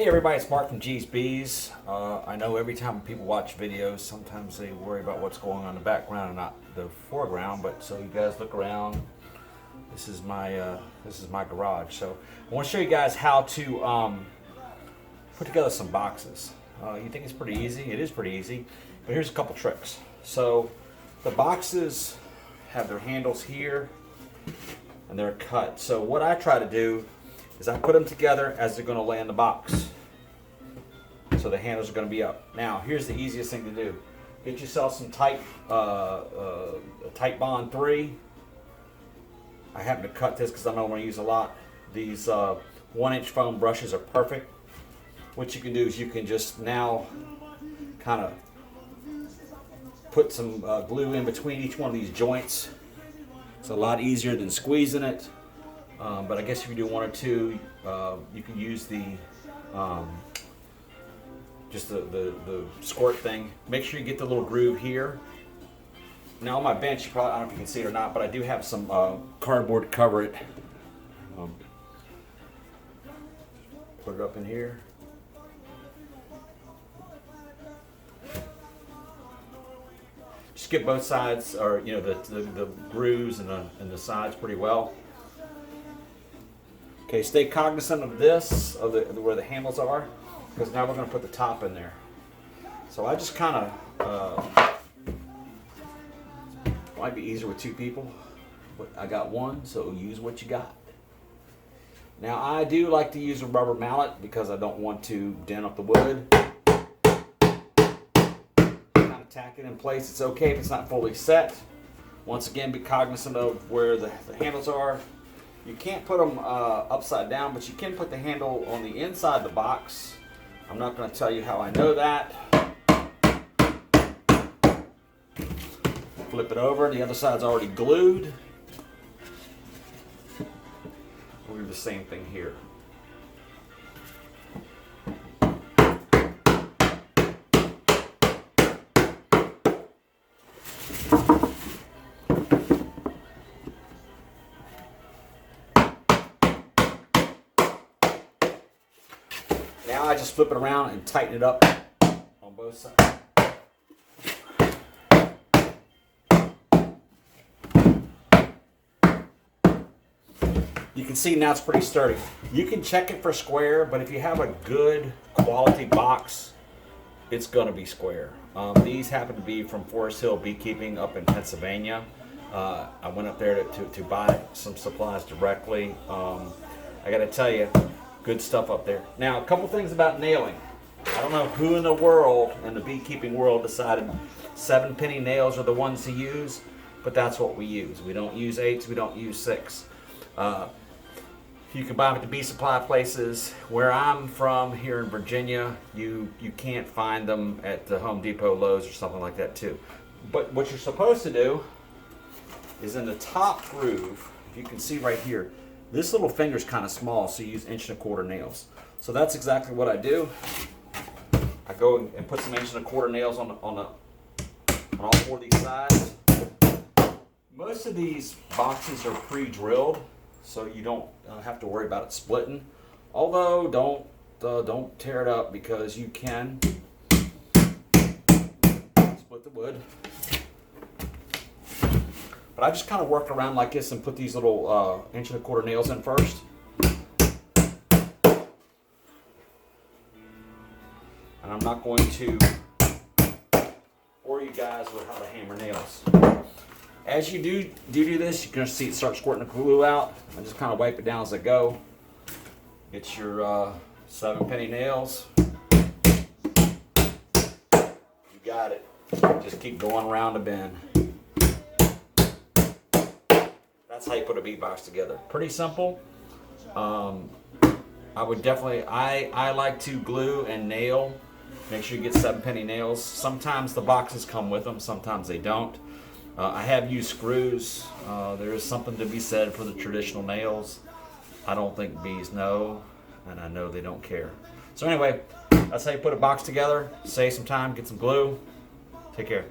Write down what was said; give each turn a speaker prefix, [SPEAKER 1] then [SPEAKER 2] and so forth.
[SPEAKER 1] Hey everybody, it's Mark from G's Bees. I know every time people watch videos, sometimes they worry about what's going on in the background and not the foreground. But so you guys look around. This is my garage. So I want to show you guys how to put together some boxes. You think it's pretty easy? It is pretty easy. But here's a couple tricks. So the boxes have their handles here, and they're cut. So what I try to do is I put them together as they're going to lay in the box. So the handles are going to be up. Now, here's the easiest thing to do. Get yourself some Tite Bond 3. I happen to cut this because I know I'm going to use a lot. These 1-inch foam brushes are perfect. What you can do is you can just now kind of put some glue in between each one of these joints. It's a lot easier than squeezing it. But I guess if you do one or two, you can use the just the squirt thing. Make sure you get the little groove here. Now on my bench, you probably, I don't know if you can see it or not, but I do have some cardboard to cover it. Put it up in here. Just get both sides, or you know, the grooves and the sides pretty well. Okay, stay cognizant of this, of where the handles are, because now we're going to put the top in there. So I just kind of, might be easier with two people, but I got one, so use what you got. Now I do like to use a rubber mallet because I don't want to dent up the wood. Kind of tack it in place. It's okay if it's not fully set. Once again, be cognizant of where the handles are. You can't put them upside down, but you can put the handle on the inside of the box. I'm not going to tell you how I know that. Flip it over. The other side's already glued. We'll do the same thing here. Now I just flip it around and tighten it up on both sides. You can see now it's pretty sturdy. You can check it for square, but if you have a good quality box, it's going to be square. These happen to be from Forest Hill Beekeeping up in Pennsylvania. I went up there to buy some supplies directly. I got to tell you, good stuff up there. Now, a couple things about nailing. I don't know who in the world, in the beekeeping world, decided 7-penny nails are the ones to use, but that's what we use. We don't use 8s, we don't use 6. You can buy them at the bee supply places. Where I'm from, here in Virginia, you can't find them at the Home Depot, Lowe's, or something like that too. But what you're supposed to do is in the top groove, if you can see right here, this little finger's kind of small, so you use 1.25-inch nails. So that's exactly what I do. I go and put some 1.25-inch nails on all 4 of these sides. Most of these boxes are pre-drilled, so you don't have to worry about it splitting. Although don't tear it up, because you can split the wood. But I just kind of work around like this and put these little 1.25-inch nails in first. And I'm not going to bore you guys with how to hammer nails. As you do this, you're going to see it start squirting the glue out. I just kind of wipe it down as I go. Get your 7-penny nails. You got it. Just keep going around the bend. That's how you put a bee box together. Pretty simple. I would definitely, I like to glue and nail. Make sure you get 7-penny nails. Sometimes the boxes come with them, sometimes they don't. I have used screws. There is something to be said for the traditional nails. I don't think bees know, and I know they don't care. So anyway, that's how you put a box together. Save some time, get some glue. Take care.